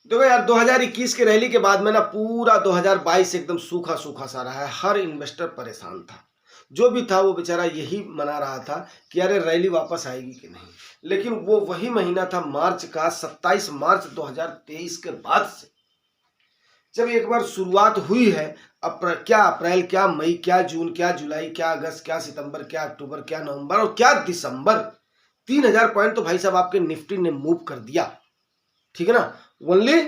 देखो यार 2021 की रैली के बाद में ना पूरा 2022 एकदम सूखा सूखा सा रहा है। हर इन्वेस्टर परेशान था, जो भी था वो बेचारा यही मना रहा था कि अरे रैली वापस आएगी कि नहीं। लेकिन वो वही महीना था मार्च का, 27 मार्च 2023 के बाद से जब एक बार शुरुआत हुई है। क्या अप्रैल, क्या मई, क्या जून, क्या जुलाई, क्या अगस्त, क्या सितंबर, क्या अक्टूबर, क्या नवंबर और क्या दिसंबर, 3000 पॉइंट तो भाई साहब आपके निफ्टी ने मूव कर दिया। ठीक है ना, ओनली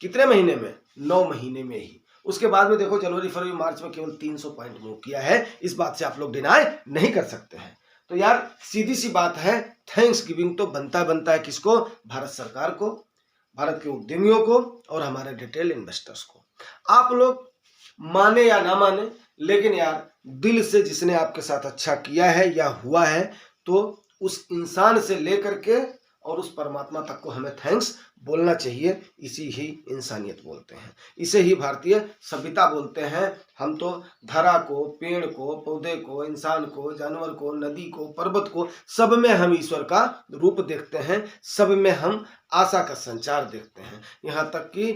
कितने महीने में? 9 महीने में ही। उसके बाद में देखो जनवरी फरवरी मार्च में केवल 300 पॉइंट मूव किया है। इस बात से आप लोग डिनाई नहीं कर सकते हैं। तो यार सीधी सी बात है, थैंक्स गिविंग तो बनता है किसको? भारत सरकार को, भारत के उद्यमियों को और हमारे रिटेल इन्वेस्टर्स को। आप लोग माने या ना माने, लेकिन यार दिल से जिसने आपके साथ अच्छा किया है या हुआ है, तो उस इंसान से लेकर के और उस परमात्मा तक को हमें थैंक्स बोलना चाहिए। इसी ही इंसानियत बोलते हैं, इसे ही भारतीय सभ्यता बोलते हैं। हम तो धरा को, पेड़ को, पौधे को, इंसान को, जानवर को, नदी को, पर्वत को, सब में हम ईश्वर का रूप देखते हैं। सब में हम आशा का संचार देखते हैं। यहाँ तक कि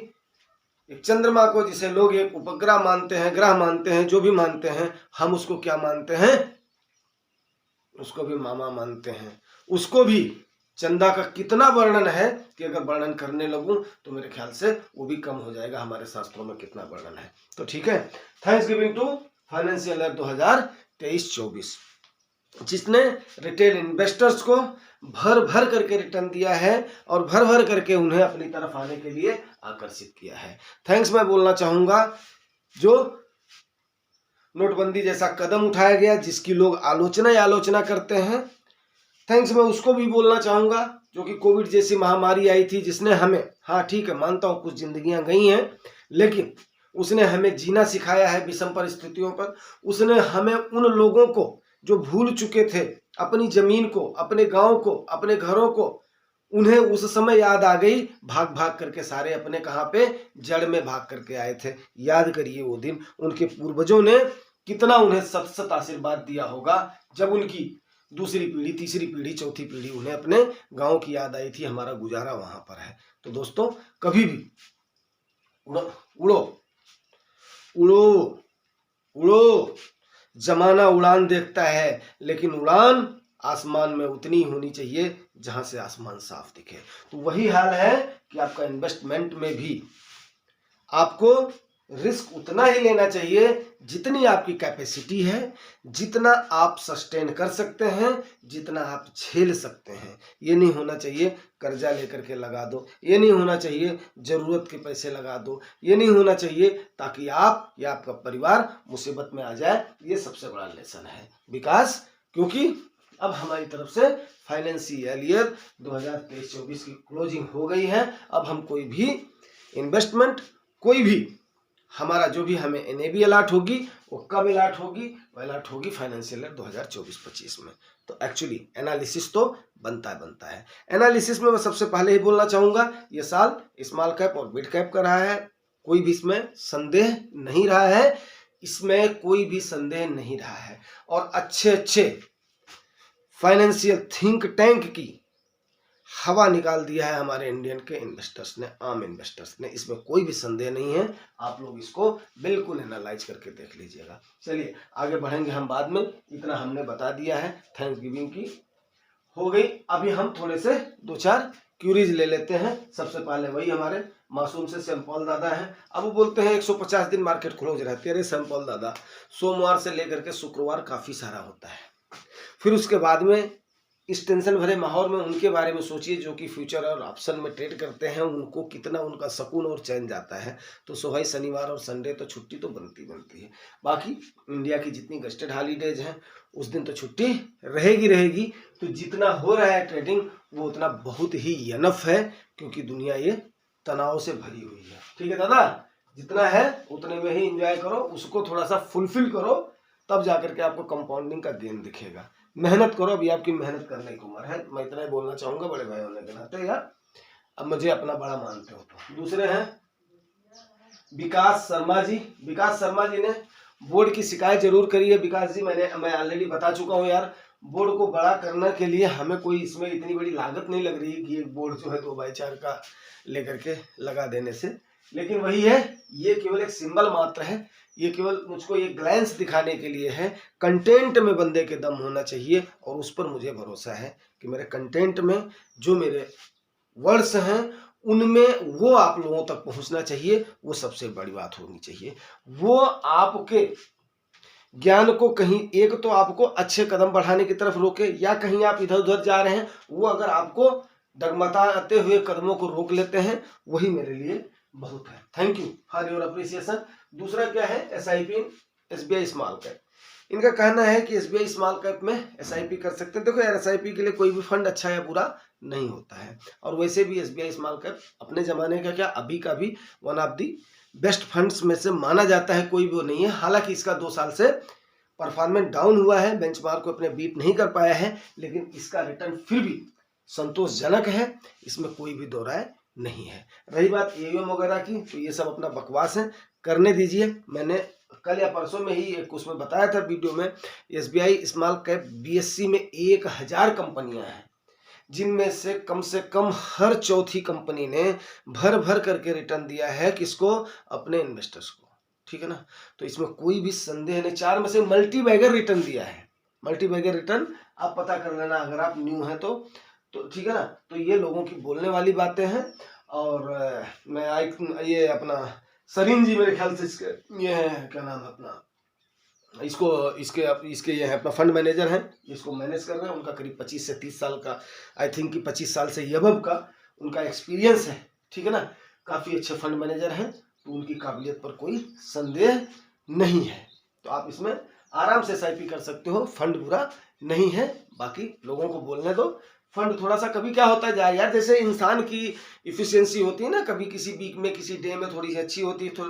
एक चंद्रमा को, जिसे लोग एक उपग्रह मानते हैं, ग्रह मानते हैं, जो भी मानते हैं, हम उसको क्या मानते हैं? उसको भी मामा मानते हैं। उसको भी चंदा का कितना वर्णन है कि अगर वर्णन करने लगूं तो मेरे ख्याल से वो भी कम हो जाएगा। हमारे शास्त्रों में कितना वर्णन है। तो ठीक है, thanks giving to financial year 2023-24, जिसने रिटेल इन्वेस्टर्स को भर भर करके रिटर्न दिया है और भर भर करके उन्हें अपनी तरफ आने के लिए आकर्षित किया है। थैंक्स मैं बोलना चाहूंगा जो नोटबंदी जैसा कदम उठाया गया, जिसकी लोग आलोचना ही आलोचना करते हैं। थैंक्स मैं उसको भी बोलना चाहूंगा जो कि कोविड जैसी महामारी आई थी, जिसने हमें, हाँ ठीक है मानता हूं कुछ जिंदगियां गई हैं, लेकिन उसने हमें जीना सिखाया है विषम परिस्थितियों पर। उसने हमें उन लोगों को जो भूल चुके थे अपनी जमीन को, अपने गांव को, अपने घरों को, उन्हें उस समय याद आ गई। भाग भाग करके सारे अपने कहाँ पे? जड़ में भाग करके आए थे। याद करिए वो दिन, उनके पूर्वजों ने कितना उन्हें सत सत आशीर्वाद दिया होगा जब उनकी दूसरी पीढ़ी, तीसरी पीढ़ी, चौथी पीढ़ी उन्हें अपने गांव की याद आई थी। हमारा गुजारा वहां पर है। तो दोस्तों कभी भी उड़ो उड़ो उड़ो उड़ो। जमाना उड़ान देखता है, लेकिन उड़ान आसमान में उतनी होनी चाहिए जहां से आसमान साफ दिखे। तो वही हाल है कि आपका इन्वेस्टमेंट में भी आपको रिस्क उतना ही लेना चाहिए जितनी आपकी कैपेसिटी है, जितना आप सस्टेन कर सकते हैं, जितना आप झेल सकते हैं। ये नहीं होना चाहिए कर्जा लेकर के लगा दो, ये नहीं होना चाहिए जरूरत के पैसे लगा दो, ये नहीं होना चाहिए ताकि आप या आपका परिवार मुसीबत में आ जाए। ये सबसे बड़ा लेसन है विकास, क्योंकि अब हमारी तरफ से फाइनेंशियल ईयर 2023-24 की क्लोजिंग हो गई है। अब हम कोई भी इन्वेस्टमेंट, कोई भी हमारा जो भी हमें एनएबी अलॉट होगी वो कब अलॉट होगी? वो अलॉट होगी फाइनेंशियल ईयर 2024-25 में। तो एक्चुअली एनालिसिस तो बनता है। एनालिसिस में मैं सबसे पहले ही बोलना चाहूंगा, ये साल स्मॉल कैप और मिड कैप का रहा है। कोई भी इसमें संदेह नहीं रहा है, इसमें कोई भी संदेह नहीं रहा है। और अच्छे फाइनेंशियल थिंक टैंक की हवा निकाल दिया है हमारे इंडियन के इन्वेस्टर्स ने, आम इन्वेस्टर्स ने। इसमें कोई भी संदेह नहीं है। आप लोग इसको बिल्कुल एनालाइज करके देख लीजिएगा। चलिए आगे बढ़ेंगे हम बाद में। इतना हमने बता दिया है, थैंक्स गिविंग की हो गई। अभी हम थोड़े से 2-4 क्यूरीज ले लेते हैं। सबसे पहले वही हमारे मासूम से सैमपॉल दादा हैं। अब वो बोलते हैं 150 दिन मार्केट क्लोज रहती है। अरे सैमपॉल दादा, सोमवार से लेकर के शुक्रवार काफी सारा होता है। फिर उसके बाद में इस टेंशन भरे माहौल में उनके बारे में सोचिए जो कि फ्यूचर और ऑप्शन में ट्रेड करते हैं, उनको कितना उनका सुकून और चैन जाता है। तो सो भाई शनिवार और संडे तो छुट्टी तो बनती है। बाकी इंडिया की जितनी गस्टेड हॉलीडेज हैं उस दिन तो छुट्टी रहेगी। तो जितना हो रहा है ट्रेडिंग वो उतना बहुत ही इनफ है, क्योंकि दुनिया ये तनाव से भरी हुई है। ठीक है दादा, जितना है उतने में ही एंजॉय करो, उसको थोड़ा सा फुलफिल करो, तब जाकर के आपको कंपाउंडिंग का गेन दिखेगा। मेहनत करो, अभी आपकी मेहनत करने की उम्र है। मैं इतना ही बोलना चाहूंगा बड़े भाई होने के नाते। यार अब मुझे अपना बड़ा मानते हो तो। दूसरे हैं विकास शर्मा जी। विकास शर्मा जी ने बोर्ड की शिकायत जरूर करी है। विकास जी मैं ऑलरेडी बता चुका हूँ यार, बोर्ड को बड़ा करने के लिए हमें कोई इसमें इतनी बड़ी लागत नहीं लग रही कि एक बोर्ड जो है 2x4 का लेकर के लगा देने से, लेकिन वही है, ये केवल एक सिंबल मात्र है, ये केवल मुझको एक ग्लैंस दिखाने के लिए है। कंटेंट में बंदे के दम होना चाहिए और उस पर मुझे भरोसा है कि मेरे कंटेंट में जो मेरे वर्ड्स हैं उनमें वो आप लोगों तक पहुंचना चाहिए, वो सबसे बड़ी बात होनी चाहिए। वो आपके ज्ञान को कहीं एक तो आपको अच्छे कदम बढ़ाने की तरफ रोके, या कहीं आप इधर उधर जा रहे हैं वो अगर आपको डगमगाते हुए कदमों को रोक लेते हैं, वही मेरे लिए बहुत है। Thank you for your appreciation. दूसरा क्या है, SIP SBI स्मॉल कैप। इनका कहना है कि SBI स्मॉल कैप में SIP कर सकते हैं। देखो यार, SIP के लिए कोई भी फंड अच्छा या बुरा नहीं होता है, और वैसे भी SBI स्मॉल कैप अपने जमाने का क्या अभी का भी one of the best funds में से माना जाता है, कोई भी वो नहीं है। हालांकि इसका 2 साल से परफॉर्मेंस डाउन हुआ है, बेंचमार्क को अपने बीट नहीं कर पाया है, लेकिन इसका रिटर्न फिर भी संतोषजनक है, इसमें कोई भी दो राय नहीं है। रही बात AUM वगैरह की, तो ये सब अपना बकवास है, करने दीजिए। मैंने कल या परसों में ही एक उसमें बताया था वीडियो में, SBI स्मॉल कैप BSE में 1000 कंपनियां हैं, जिनमें से कम हर चौथी कंपनी ने भर भर करके रिटर्न दिया है, किसको, अपने इन्वेस्टर्स को, ठीक है ना। तो इसमें कोई भी संदेह नहीं। 4 में से मल्टी बैगर रिटर्न दिया है, मल्टी बैगर रिटर्न आप पता कर लेना अगर आप न्यू हैं तो ठीक है ना। तो ये लोगों की बोलने वाली बातें हैं। और मैं ये अपना सरीन जी मेरे ख्याल से इसके ये है, क्या नाम है अपना, इसके ये है अपना फंड मैनेजर हैं, इसको मैनेज कर रहे हैं। उनका करीब 25 से 30 साल का, आई थिंक कि 25 साल से अबव का उनका एक्सपीरियंस है, ठीक है ना। काफ़ी अच्छे फंड मैनेजर हैं, तो उनकी काबिलियत पर कोई संदेह नहीं है। तो आप इसमें आराम से SIP कर सकते हो, फंड बुरा नहीं है। बाकी लोगों को बोलने दो। फंड थोड़ा सा कभी क्या होता है यार, जैसे इंसान की इफिशियंसी होती है ना, कभी किसी वीक में किसी डे में थोड़ी सी अच्छी होती है,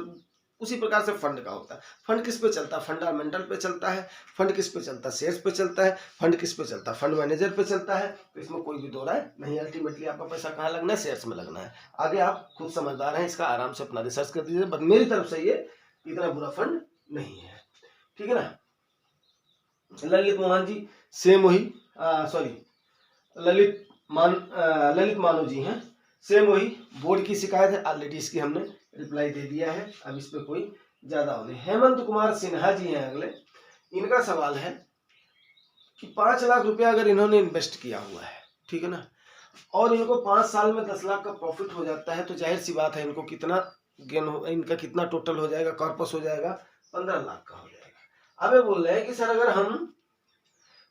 उसी प्रकार से फंड का होता है। फंड किस पे चलता है, फंडामेंटल पे चलता है। फंड किस पे चलता है, शेयर्स पे चलता है। फंड किस पे चलता है, फंड मैनेजर पे चलता है। तो इसमें कोई भी दो राय नहीं। अल्टीमेटली आपका पैसा कहाँ लगना है, शेयर्स में लगना है। आगे आप खुद समझदार हैं, इसका आराम से अपना रिसर्च कर दीजिए। बस मेरी तरफ से ये इतना बुरा फंड नहीं है, ठीक है ना। ललित मोहन जी सेम वही, सॉरी ललित मानो जी हैं, सेम वही। बोर्ड की शिकायत है, ऑलरेडी इसकी हमने रिप्लाई दे दिया है, अब इस पर कोई ज्यादा हो नहीं। हेमंत कुमार सिन्हा जी हैं अगले। इनका सवाल है कि 5 लाख रुपया अगर इन्होंने इन्वेस्ट किया हुआ है, ठीक है ना, और इनको 5 साल में 10 लाख का प्रॉफिट हो जाता है, तो जाहिर सी बात है इनको कितना गेन हो, इनका कितना टोटल हो जाएगा, कॉर्पस हो जाएगा 15 लाख का हो जाएगा। अब ये बोल रहे हैं कि सर अगर हम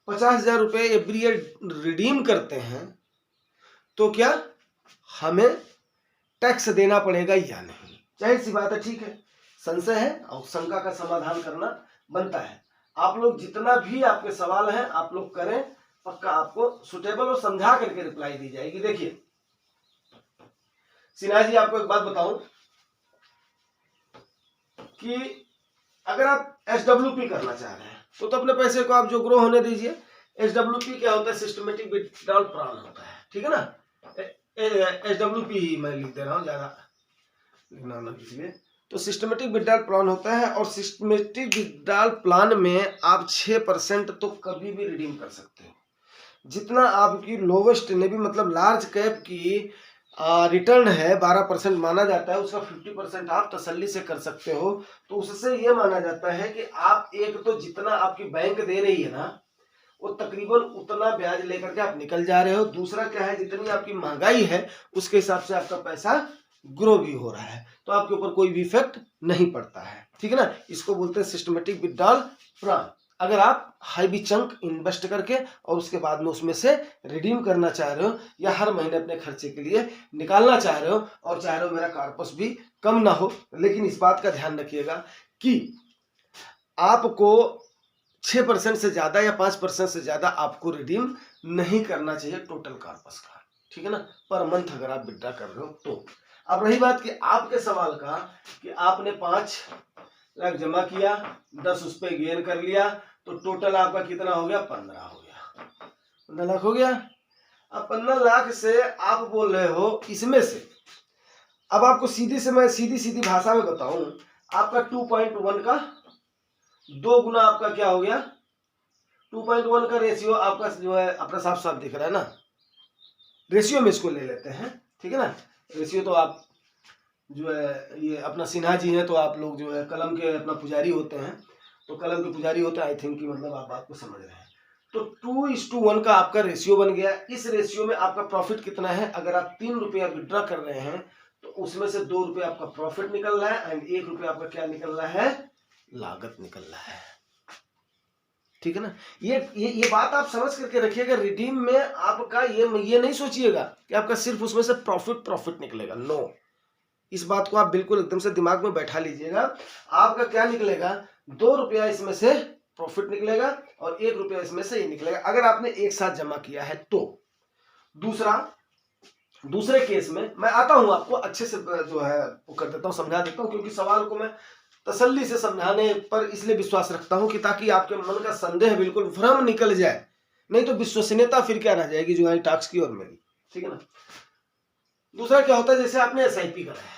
50,000 रुपये एवरी ईयर रिडीम करते हैं तो क्या हमें टैक्स देना पड़ेगा या नहीं। जाहिर सी बात है, ठीक है, संशय है और शंका का समाधान करना बनता है। आप लोग जितना भी आपके सवाल हैं आप लोग करें, पक्का आपको सुटेबल और समझा करके रिप्लाई दी जाएगी। देखिए सिन्हा जी, आपको एक बात बताऊं कि अगर आप SWP करना चाह रहे हैं तो अपने पैसे को आप जो ग्रो होने दीजिए। SWP क्या होता है, सिस्टमेटिक विड्रॉल प्लान होता है, ठीक है ना। SWP ही मैं लिख दे रहा हूँ, ज्यादा लिखना ना इसलिए। तो सिस्टमेटिक विड्रॉल प्लान होता है, और सिस्टमेटिक विड्रॉल प्लान में आप 6% तो कभी भी रिडीम कर सकते हो। जितना आपकी लोवेस्ट ने भी, मतलब लार्ज कैप की रिटर्न है 12% माना जाता है, उसका 50% आप तसल्ली से कर सकते हो। तो उससे ये माना जाता है कि आप एक तो जितना आपकी बैंक दे रही है ना, वो तकरीबन उतना ब्याज लेकर के आप निकल जा रहे हो। दूसरा क्या है, जितनी आपकी महंगाई है उसके हिसाब से आपका पैसा ग्रो भी हो रहा है, तो आपके ऊपर कोई भी इफेक्ट नहीं पड़ता है, ठीक है ना। इसको बोलते हैं सिस्टमेटिक विड्रॉल प्लान। अगर आप हाई बी चंक इन्वेस्ट करके और उसके बाद में उसमें से रिडीम करना चाह रहे हो, या हर महीने अपने खर्चे के लिए निकालना चाह रहे हो, और चाह रहे हो मेरा कॉर्पस भी कम ना हो, लेकिन इस बात का ध्यान रखिएगा कि आपको 6% से ज्यादा या 5% से ज्यादा आपको रिडीम नहीं करना चाहिए टोटल कॉर्पस का, ठीक है ना, पर मंथ अगर आप विड्रॉ कर रहे हो तो। अब रही बात कि आपके सवाल का कि आपने 5 लाख जमा किया, 10 उस पर गेन कर लिया, तो टोटल आपका कितना हो गया, 15 हो गया, 15 लाख हो गया। अब 15 लाख से आप बोल रहे हो इसमें से, अब आपको मैं सीधी भाषा में बताऊं, आपका 2.1 का 2 गुना आपका क्या हो गया, 2.1 का रेशियो आपका जो है अपना साफ साफ दिख रहा है ना, रेशियो में इसको ले लेते हैं, ठीक है ना। रेशियो तो आप जो है ये अपना सिन्हा जी हैं, तो आप लोग जो है कलम के अपना पुजारी होते हैं, तो कलम के पुजारी होते हैं, आई थिंक कि मतलब आप बात को समझ रहे हैं। तो 2:1 का आपका रेशियो बन गया। इस रेशियो में आपका प्रॉफिट कितना है, अगर आप 3 रुपया विड्रॉ कर रहे हैं तो उसमें से 2 रुपये आपका प्रॉफिट निकल रहा है एंड 1 रुपया आपका क्या निकल रहा है, लागत निकल रहा है, ठीक है ना। ये बात आप समझ करके रखिएगा। रिडीम में आपका ये नहीं सोचिएगा कि आपका सिर्फ उसमें से प्रॉफिट निकलेगा, नो। इस बात को आप बिल्कुल एकदम से दिमाग में बैठा लीजिएगा। आपका क्या निकलेगा, 2 रुपया इसमें से प्रॉफिट निकलेगा और 1 रुपया इसमें से ये निकलेगा, अगर आपने एक साथ जमा किया है तो। दूसरे केस में मैं आता हूं, आपको अच्छे से जो है वो कर देता हूं, समझा देता हूं, क्योंकि सवाल को मैं तसल्ली से समझाने पर इसलिए विश्वास रखता हूं कि ताकि आपके मन का संदेह बिल्कुल भ्रम निकल जाए, नहीं तो विश्वसनीयता फिर क्या रह जाएगी जो है टास्क की और मेरी, ठीक है ना। दूसरा क्या होता है, जैसे आपने एसआईपी करा है,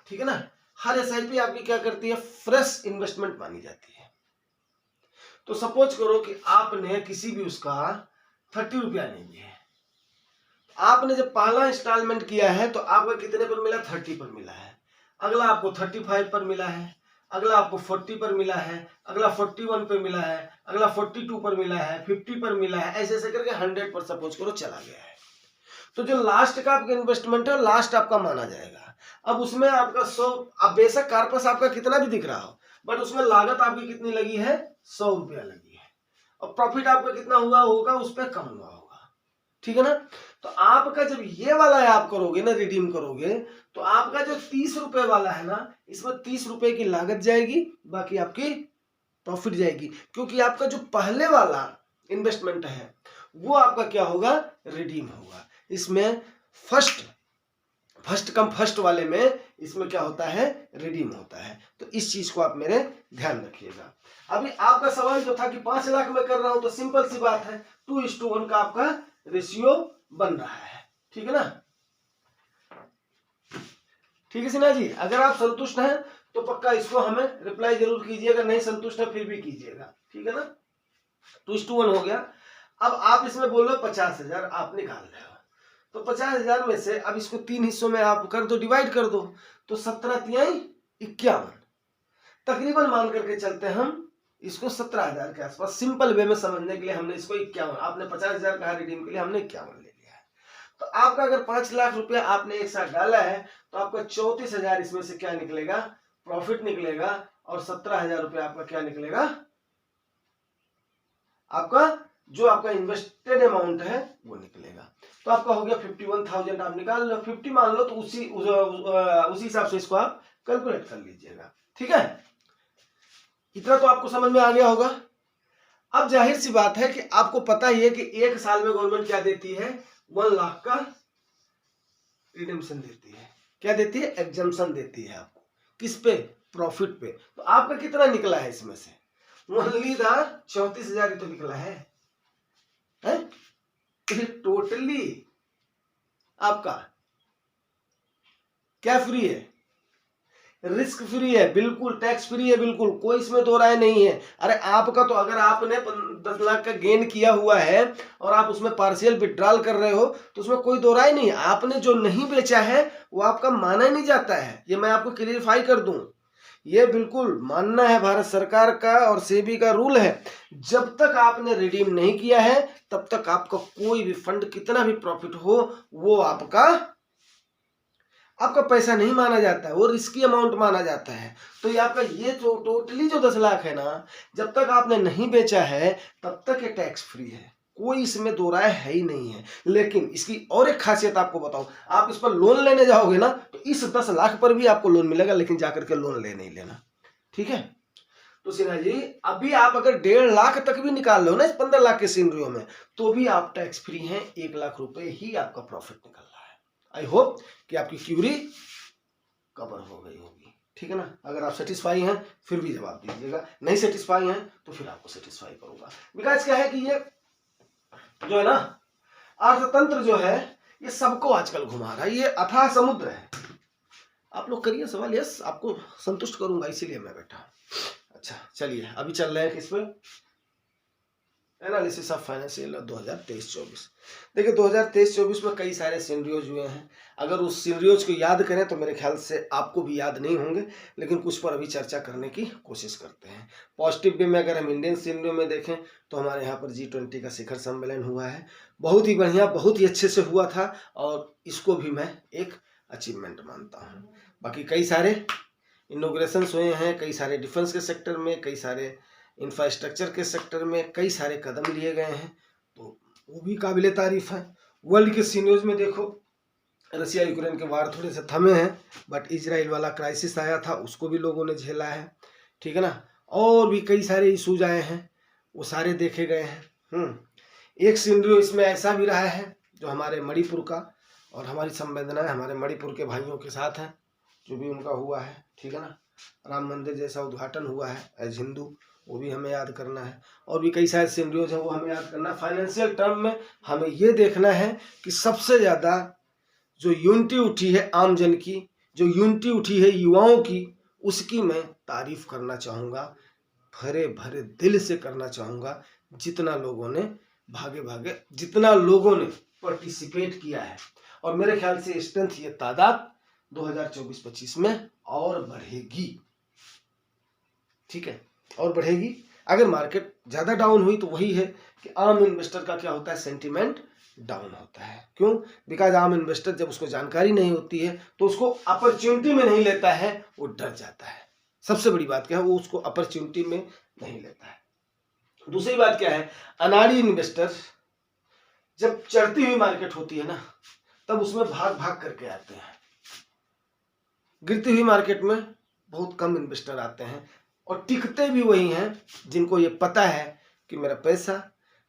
ठीक है ना, हर एसआईपी आपकी क्या करती है, फ्रेश इन्वेस्टमेंट मानी जाती है। तो सपोज करो कि आपने किसी भी उसका 30 रुपया नहीं दिए, आपने जब पहला इंस्टॉलमेंट किया है तो आपका कितने पर मिला, 30 पर मिला है, अगला आपको 35 पर मिला है, अगला आपको 40 पर मिला है, अगला 41 पर मिला है, अगला 42 पर मिला है, 50 पर मिला है, ऐसे ऐसे करके 100 पर सपोज करो चला गया है। तो जो लास्ट का आपका इन्वेस्टमेंट है लास्ट आपका माना जाएगा। अब उसमें आपका 100, अब बेशक कार्पस आपका कितना भी दिख रहा हो, बट उसमें लागत आपकी कितनी लगी है, 100 रुपया लगी है, और प्रॉफिट आपका कितना हुआ होगा, उस पर कम हुआ होगा, ठीक है ना। तो आपका जब ये वाला है आप करोगे ना, रिडीम करोगे, तो आपका जो 30 रुपए वाला है ना, इसमें 30 रुपए की लागत जाएगी, बाकी आपकी प्रॉफिट जाएगी, क्योंकि आपका जो पहले वाला इन्वेस्टमेंट है वो आपका क्या होगा, रिडीम होगा। इसमें फर्स्ट कम फर्स्ट वाले में इसमें क्या होता है, रिडीम होता है। तो इस चीज को आप मेरे ध्यान रखिएगा। अभी आपका सवाल जो था कि 5 लाख में कर रहा हूं, तो सिंपल सी बात है, 2:1 का आपका रेशियो बन रहा है, ठीक है ना। ठीक है सिन्हा जी, अगर आप संतुष्ट हैं तो पक्का इसको हमें रिप्लाई जरूर कीजिएगा, नहीं संतुष्ट है फिर भी कीजिएगा, ठीक है ना। 2:1 हो गया। अब आप इसमें बोलो 50,000 आप निकाल रहे हो, तो 50,000 में से अब इसको 3 हिस्सों में आप कर दो, डिवाइड कर दो, तो 17×3=51, तकरीबन मान करके चलते हैं हम इसको 17,000 के आसपास। सिंपल वे में समझने के लिए हमने इसको 51, आपने 50,000 कहा रिडीम के लिए, हमने 51 ले लिया है। तो आपका अगर 5 लाख रुपया आपने एक साथ डाला है तो आपका 34,000 इसमें से क्या निकलेगा, प्रॉफिट निकलेगा, और 17,000 रुपया आपका क्या निकलेगा, आपका जो आपका इन्वेस्टेड अमाउंट है वो निकलेगा। तो आपका हो गया 51,000, आप निकाल लो, 50 मान लो, तो उसी हिसाब से इसको आप कैलकुलेट कर लीजिएगा, ठीक है। इतना तो आपको समझ में आ गया होगा। अब जाहिर सी बात है कि आपको पता ही है कि एक साल में गवर्नमेंट क्या देती है, 1 लाख का रिडेम्पशन देती है। क्या देती है, एग्जम्पशन देती है आपको, किस पे, प्रॉफिट पे। तो आपका कितना निकला है इसमें से, ओनली द 34,000 ही तो निकला है, टोटली आपका क्या फ्री है, रिस्क फ्री है, बिल्कुल टैक्स फ्री है, बिल्कुल कोई इसमें दो राय नहीं है। अरे आपका तो अगर आपने 10 लाख का गेन किया हुआ है और आप उसमें पार्शियल विड्रॉल कर रहे हो तो उसमें कोई दो राय नहीं है। आपने जो नहीं बेचा है वो आपका माना ही नहीं जाता है, ये मैं आपको क्लियरिफाई कर दूं। ये बिल्कुल मानना है भारत सरकार का और सेबी का रूल है, जब तक आपने रिडीम नहीं किया है तब तक आपका कोई भी फंड कितना भी प्रॉफिट हो वो आपका पैसा नहीं माना जाता है, वो रिस्की अमाउंट माना जाता है। तो ये आपका ये जो टोटली जो 10 लाख है ना, जब तक आपने नहीं बेचा है तब तक ये टैक्स फ्री है, कोई इसमें दो राय है ही नहीं है। लेकिन इसकी और एक खासियत आपको बताऊं, आप इस पर लोन लेने जाओगे ना तो इस 10 लाख पर भी आपको लोन मिलेगा, लेकिन जाकर के लोन ले नहीं लेना, ठीक है। तो सिन्हा जी अभी आप अगर 1.5 लाख तक भी निकाल लो ना इस 15 लाख के सिनेरियो में, तो भी आप टैक्स फ्री हैं, 1 लाख रुपए ही आपका प्रॉफिट निकल रहा है। आई होप कि आपकी क्यूरी कवर हो गई होगी, ठीक है ना। अगर आप सेटिस्फाई हैं फिर भी जवाब दीजिएगा, नहीं सेटिस्फाई हैं तो फिर आपको सेटिस्फाई करूंगा। बिकॉज क्या है कि ये जो है ना अर्थतंत्र जो है ये सबको आजकल घुमा रहा है, ये अथाह समुद्र है। आप लोग करिए सवाल, यस आपको संतुष्ट करूंगा इसीलिए मैं बैठा। अच्छा चलिए अभी चल रहे हैं किस पे, एनालिसिस ऑफ फाइनेंशियल 2023-24। देखिए 2023-24 में कई सारे सिनेरियोज हुए हैं। अगर उस सिनेरियोज को याद करें तो मेरे ख्याल से आपको भी याद नहीं होंगे, लेकिन कुछ पर अभी चर्चा करने की कोशिश करते हैं। पॉजिटिव वे में अगर हम इंडियन सिनेरियो में देखें तो हमारे यहाँ पर G20 का शिखर सम्मेलन हुआ है, बहुत ही बढ़िया, बहुत ही अच्छे से हुआ था और इसको भी मैं एक अचीवमेंट मानता हूँ। बाकी कई सारे इनॉग्रेशंस हुए हैं, कई सारे डिफेंस के सेक्टर में, कई सारे इंफ्रास्ट्रक्चर के सेक्टर में कई सारे कदम लिए गए हैं, तो वो भी काबिले तारीफ है। वर्ल्ड के सीनियोज में देखो, रसिया यूक्रेन के वार थोड़े से थमे हैं, बट इजराइल वाला क्राइसिस आया था, उसको भी लोगों ने झेला है, ठीक है ना। और भी कई सारे इशूज आए हैं, वो सारे देखे गए हैं। एक सिनेरियो इसमें ऐसा भी रहा है जो हमारे मणिपुर का, और हमारी संवेदना हमारे मणिपुर के भाइयों के साथ है, जो भी उनका हुआ है, ठीक है ना। राम मंदिर जैसा उद्घाटन हुआ है एज हिंदू, वो भी हमें याद करना है। और भी कई सारे सिनेरियोज हैं, वो हमें याद करना है। फाइनेंशियल टर्म में हमें ये देखना है कि सबसे ज़्यादा जो यूनिटी उठी है आम जन की, जो यूनिटी उठी है युवाओं की, उसकी मैं तारीफ करना चाहूँगा, भरे भरे दिल से करना चाहूँगा। जितना लोगों ने जितना लोगों ने पार्टिसिपेट किया है, और मेरे ख्याल से स्ट्रेंथ ये तादाद 2024-25 में और बढ़ेगी, ठीक है, और बढ़ेगी। अगर मार्केट ज़्यादा डाउन हुई तो वही है कि आम इन्वेस्टर का क्या होता है, सेंटिमेंट डाउन होता है। क्यों? बिकॉज आम इन्वेस्टर जब उसको जानकारी नहीं होती है तो उसको अपॉर्चुनिटी में नहीं लेता है, वो डर जाता है। सबसे बड़ी बात क्या है, वो उसको अपॉर्चुनिटी में नहीं लेता है। दूसरी बात क्या है, अनाड़ी इन्वेस्टर जब चढ़ती हुई मार्केट होती है ना, तब उसमें भाग भाग करके आते हैं। गिरती हुई मार्केट में बहुत कम इन्वेस्टर आते हैं, और टिकते भी वही हैं जिनको ये पता है कि मेरा पैसा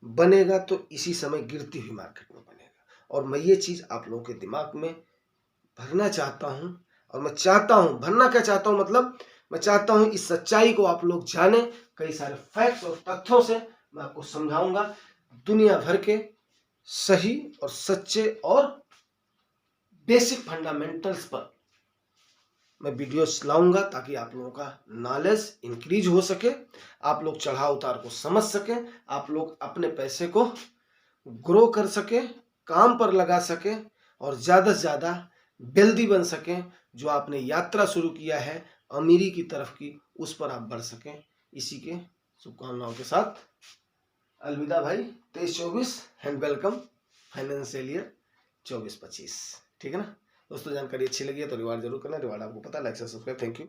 बनेगा तो इसी समय गिरती हुई मार्केट में बनेगा। और मैं ये चीज़ आप लोगों के दिमाग में भरना चाहता हूँ, और मैं चाहता हूँ, भरना क्या चाहता हूँ, मतलब मैं चाहता हूँ इस सच्चाई को आप लोग जाने। कई सारे फैक्ट्स और तथ्यों से मैं आपको समझाऊंगा, दुनिया भर के सही और सच्चे और बेसिक फंडामेंटल्स पर मैं वीडियोस लाऊंगा, ताकि आप लोगों का नॉलेज इंक्रीज हो सके, आप लोग चढ़ाव उतार को समझ सके, आप लोग अपने पैसे को ग्रो कर सके, काम पर लगा सके, और ज़्यादा से ज़्यादा वेल्दी बन सकें। जो आपने यात्रा शुरू किया है अमीरी की तरफ की, उस पर आप बढ़ सकें। इसी के शुभकामनाओं के साथ अलविदा भाई। 23-24 एंड वेलकम फाइनेंशियल ईयर 24-25, ठीक है ना दोस्तों। जानकारी अच्छी लगी है तो रिवार्ड जरूर करना। रिवार्ड आपको पता है, लाइक से सब्सक्राइब। Thank you.